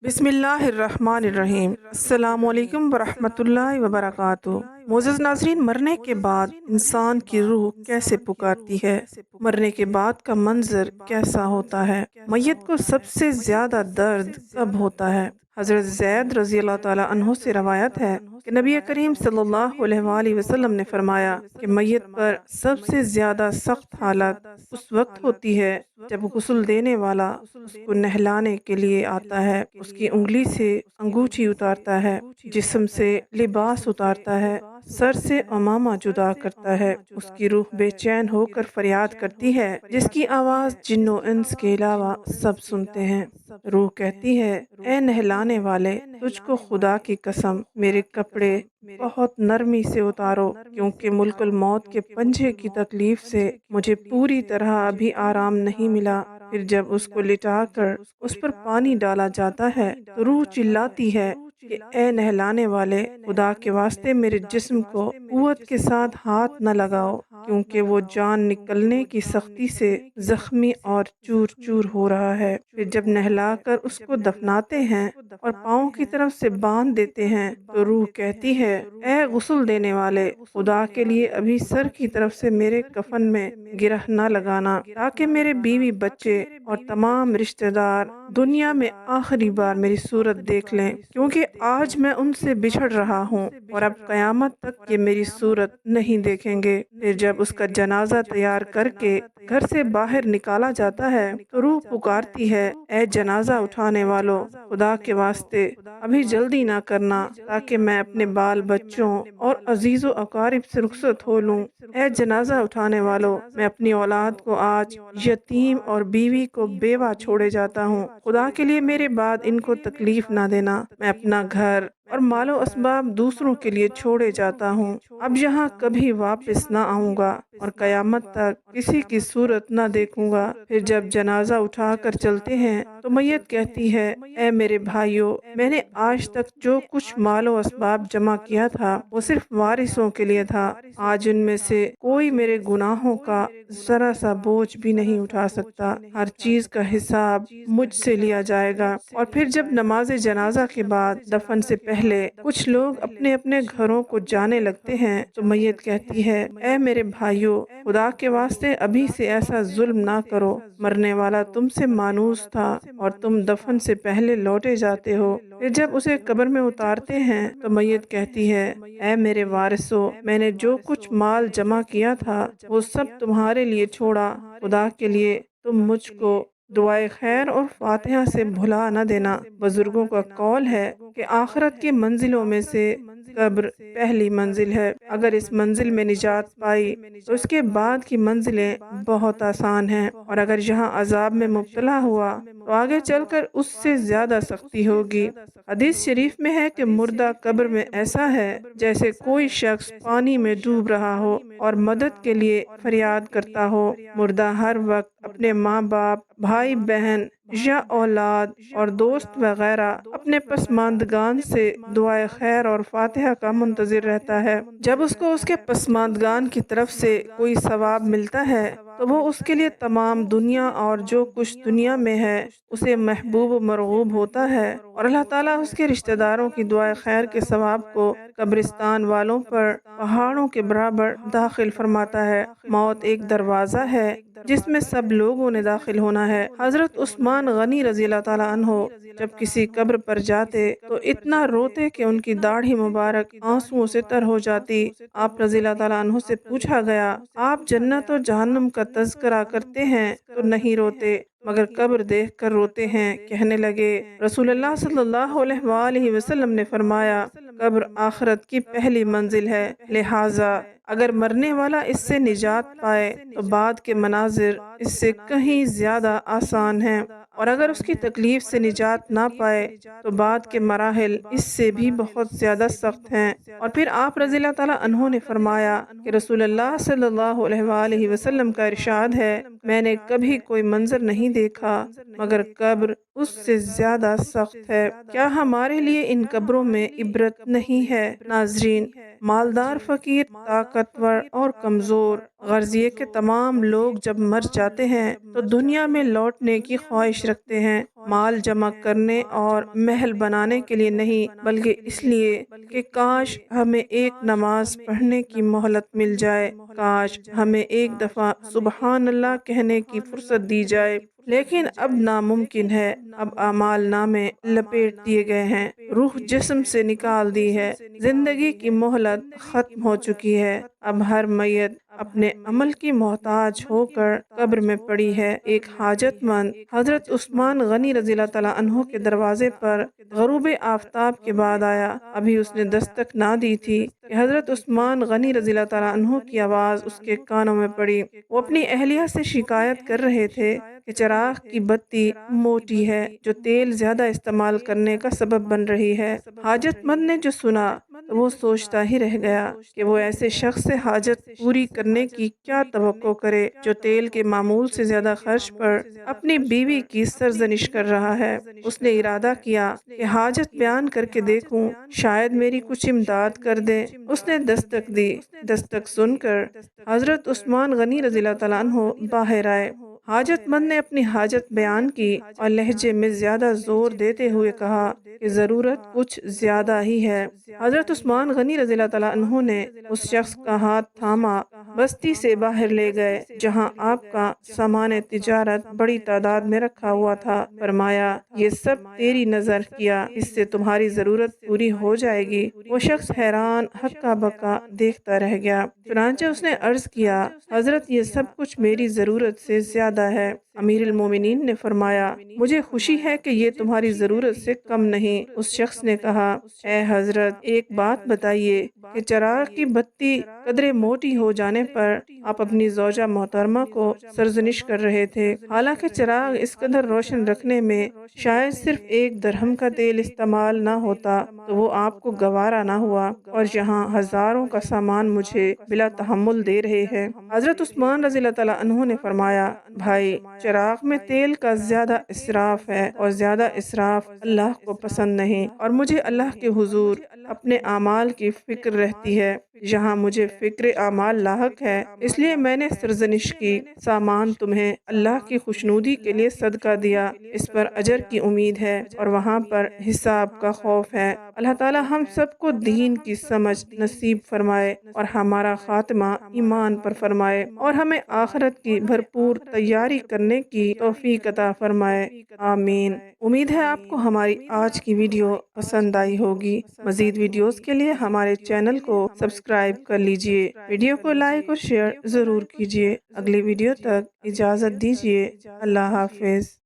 بسم اللہ الرحمن الرحیم۔ السلام علیکم ورحمۃ اللہ وبرکاتہ۔ معزز ناظرین، مرنے کے بعد انسان کی روح کیسے پکارتی ہے؟ مرنے کے بعد کا منظر کیسا ہوتا ہے؟ میت کو سب سے زیادہ درد کب ہوتا ہے؟ حضرت زید رضی اللہ تعالیٰ عنہ سے روایت ہے کہ نبی کریم صلی اللہ علیہ وآلہ وسلم نے فرمایا کہ میت پر سب سے زیادہ سخت حالت اس وقت ہوتی ہے جب غسل دینے والا اس کو نہلانے کے لیے آتا ہے، اس کی انگلی سے انگوٹھی اتارتا ہے، جسم سے لباس اتارتا ہے، سر سے امامہ جدا کرتا ہے، اس کی روح بے چین ہو کر فریاد کرتی ہے جس کی آواز جن و انس کے علاوہ سب سنتے ہیں۔ روح کہتی ہے، اے نہلانے والے، تجھ کو خدا کی قسم میرے کپڑے بہت نرمی سے اتارو، کیونکہ ملک الموت کے پنجے کی تکلیف سے مجھے پوری طرح ابھی آرام نہیں ملا۔ پھر جب اس کو لٹا کر اس پر پانی ڈالا جاتا ہے تو روح چلاتی ہے کہ اے نہلانے والے، خدا کے واسطے میرے جسم کو قوت کے ساتھ ہاتھ نہ لگاؤ، کیونکہ وہ جان نکلنے کی سختی سے زخمی اور چور چور ہو رہا ہے۔ پھر جب نہلا کر اس کو دفناتے ہیں اور پاؤں کی طرف سے باندھ دیتے ہیں تو روح کہتی ہے، اے غسل دینے والے، خدا کے لیے ابھی سر کی طرف سے میرے کفن میں گرہ نہ لگانا، تاکہ میرے بیوی بچے اور تمام رشتہ دار دنیا میں آخری بار میری صورت دیکھ لیں، کیونکہ آج میں ان سے بچھڑ رہا ہوں اور اب قیامت تک یہ میری صورت نہیں دیکھیں گے۔ پھر جب اس کا جنازہ تیار کر کے گھر سے باہر نکالا جاتا ہے تو روح پکارتی ہے، اے جنازہ اٹھانے والو، خدا کے واسطے ابھی جلدی نہ کرنا، تاکہ میں اپنے بال بچوں اور عزیز و اقارب سے رخصت ہو لوں۔ اے جنازہ اٹھانے والو، میں اپنی اولاد کو آج یتیم اور بیوی کو بیوہ چھوڑے جاتا ہوں، خدا کے لیے میرے بعد ان کو تکلیف نہ دینا۔ میں اپنا گھر اور مال و اسباب دوسروں کے لیے چھوڑے جاتا ہوں، اب یہاں کبھی واپس نہ آؤں گا اور قیامت تک کسی کی صورت نہ دیکھوں گا۔ پھر جب جنازہ اٹھا کر چلتے ہیں تو میت کہتی ہے، اے میرے بھائیو، میں نے آج تک جو کچھ مال و اسباب جمع کیا تھا وہ صرف وارثوں کے لیے تھا، آج ان میں سے کوئی میرے گناہوں کا ذرا سا بوجھ بھی نہیں اٹھا سکتا، ہر چیز کا حساب مجھ سے لیا جائے گا۔ اور پھر جب نماز جنازہ کے بعد دفن سے پہلے کچھ لوگ اپنے اپنے گھروں کو جانے لگتے ہیں تو میت کہتی ہے، اے میرے بھائیو، خدا کے واسطے ابھی سے ایسا ظلم نہ کرو، مرنے والا تم سے مانوس تھا اور تم دفن سے پہلے لوٹے جاتے ہو۔ پھر جب اسے قبر میں اتارتے ہیں تو میت کہتی ہے، اے میرے وارثو، میں نے جو کچھ مال جمع کیا تھا وہ سب تمہارے لیے چھوڑا، خدا کے لیے تم مجھ کو دعائے خیر اور فاتحہ سے بھلا نہ دینا۔ بزرگوں کا قول ہے کہ آخرت کی منزلوں میں سے قبر پہلی منزل ہے، اگر اس منزل میں نجات پائی تو اس کے بعد کی منزلیں بہت آسان ہیں، اور اگر یہاں عذاب میں مبتلا ہوا تو آگے چل کر اس سے زیادہ سختی ہوگی۔ حدیث شریف میں ہے کہ مردہ قبر میں ایسا ہے جیسے کوئی شخص پانی میں ڈوب رہا ہو اور مدد کے لیے فریاد کرتا ہو۔ مردہ ہر وقت اپنے ماں باپ، بھائی بہن یا اولاد اور دوست وغیرہ اپنے پسماندگان سے دعائے خیر اور فاتحہ کا منتظر رہتا ہے۔ جب اس کو اس کے پسماندگان کی طرف سے کوئی ثواب ملتا ہے تو وہ اس کے لیے تمام دنیا اور جو کچھ دنیا میں ہے اسے محبوب و مرغوب ہوتا ہے، اور اللہ تعالیٰ اس کے رشتہ داروں کی دعائے خیر کے ثواب کو قبرستان والوں پر پہاڑوں کے برابر داخل فرماتا ہے۔ موت ایک دروازہ ہے جس میں سب لوگوں نے داخل ہونا ہے۔ حضرت عثمان غنی رضی اللہ تعالیٰ عنہ جب کسی قبر پر جاتے تو اتنا روتے کہ ان کی داڑھی مبارک آنسوؤں سے تر ہو جاتی۔ آپ رضی اللہ تعالیٰ عنہ سے پوچھا گیا، آپ جنت و جہنم کا تذکرہ کرتے ہیں تو نہیں روتے مگر قبر دیکھ کر روتے ہیں؟ کہنے لگے، رسول اللہ صلی اللہ علیہ وآلہ وسلم نے فرمایا، قبر آخرت کی پہلی منزل ہے، لہٰذا اگر مرنے والا اس سے نجات پائے تو بعد کے مناظر اس سے کہیں زیادہ آسان ہیں، اور اگر اس کی تکلیف سے نجات نہ پائے تو بعد کے مراحل اس سے بھی بہت زیادہ سخت ہیں۔ اور پھر آپ رضی اللہ تعالیٰ عنہ نے فرمایا کہ رسول اللہ صلی اللہ علیہ وآلہ وسلم کا ارشاد ہے، میں نے کبھی کوئی منظر نہیں دیکھا مگر قبر اس سے زیادہ سخت ہے۔ کیا ہمارے لیے ان قبروں میں عبرت نہیں ہے؟ ناظرین، مالدار، فقیر، طاقتور اور کمزور، غرض یہ کہ تمام لوگ جب مر جاتے ہیں تو دنیا میں لوٹنے کی خواہش رکھتے ہیں، مال جمع کرنے اور محل بنانے کے لیے نہیں، بلکہ اس لیے کہ کاش ہمیں ایک نماز پڑھنے کی مہلت مل جائے، کاش ہمیں ایک دفعہ سبحان اللہ کہنے کی فرصت دی جائے، لیکن اب ناممکن ہے۔ اب اعمال نامے لپیٹ دیے گئے ہیں، روح جسم سے نکال دی ہے، زندگی کی مہلت ختم ہو چکی ہے، اب ہر میت اپنے عمل کی محتاج ہو کر قبر میں پڑی ہے۔ ایک حاجت مند حضرت عثمان غنی رضی اللہ تعالیٰ عنہ کے دروازے پر غروب آفتاب کے بعد آیا، ابھی اس نے دستک نہ دی تھی کہ حضرت عثمان غنی رضی اللہ تعالیٰ عنہ کی آواز اس کے کانوں میں پڑی۔ وہ اپنی اہلیہ سے شکایت کر رہے تھے کہ چراغ کی بتی موٹی ہے جو تیل زیادہ استعمال کرنے کا سبب بن رہی ہے۔ حاجت مند نے جو سنا تو وہ سوچتا ہی رہ گیا کہ وہ ایسے شخص سے حاجت پوری کرنے کی کیا توقع کرے جو تیل کے معمول سے زیادہ خرچ پر اپنی بیوی کی سرزنش کر رہا ہے۔ اس نے ارادہ کیا کہ حاجت بیان کر کے دیکھوں، شاید میری کچھ امداد کر دے۔ اس نے دستک دی، دستک سن کر حضرت عثمان غنی رضی اللہ تعالیٰ عنہ باہر آئے۔ حاجت مند نے اپنی حاجت بیان کی اور لہجے میں زیادہ زور دیتے ہوئے کہا کہ ضرورت کچھ زیادہ ہی ہے۔ حضرت عثمان غنی رضی اللہ تعالیٰ عنہ نے اس شخص کا ہاتھ تھاما، بستی سے باہر لے گئے جہاں آپ کا سامان تجارت بڑی تعداد میں رکھا ہوا تھا، فرمایا یہ سب تیری نظر کیا، اس سے تمہاری ضرورت پوری ہو جائے گی۔ وہ شخص حیران ہکا بکا دیکھتا رہ گیا، چنانچہ اس نے عرض کیا حضرت یہ سب کچھ میری ضرورت سے زیادہ ہے۔ امیر المومنین نے فرمایا مجھے خوشی ہے کہ یہ تمہاری ضرورت سے کم نہیں۔ اس شخص نے کہا اے حضرت ایک بات بتائیے کہ چراغ کی بتی قدرے موٹی ہو جانے پر آپ اپنی زوجہ محترمہ کو سرزنش کر رہے تھے، حالانکہ چراغ اس قدر روشن رکھنے میں شاید صرف 1 درہم کا تیل استعمال نہ ہوتا تو وہ آپ کو گوارا نہ ہوا، اور یہاں ہزاروں کا سامان مجھے بلا تحمل دے رہے ہیں۔ حضرت عثمان رضی اللہ تعالیٰ عنہ نے فرمایا بھائی چراغ میں تیل کا زیادہ اسراف ہے اور زیادہ اسراف اللہ کو پسند نہیں، اور مجھے اللہ کے حضور اپنے اعمال کی فکر رہتی ہے، یہاں مجھے فکر اعمال لاحق ہے، اس لیے میں نے سرزنش کی، سامان تمہیں اللہ کی خوشنودی کے لیے صدقہ دیا، اس پر اجر کی امید ہے اور وہاں پر حساب کا خوف ہے۔ اللہ تعالی ہم سب کو دین کی سمجھ نصیب فرمائے اور ہمارا خاتمہ ایمان پر فرمائے، اور ہمیں آخرت کی بھرپور تیاری کرنے کی توفیق عطا فرمائے، آمین۔ امید ہے آپ کو ہماری آج کی ویڈیو پسند آئی ہوگی۔ مزید ویڈیوز کے لیے ہمارے چینل کو سبسکرائب کر لیجئے، ویڈیو کو لائک اور شیئر ضرور کیجئے۔ اگلی ویڈیو تک اجازت دیجئے، اللہ حافظ۔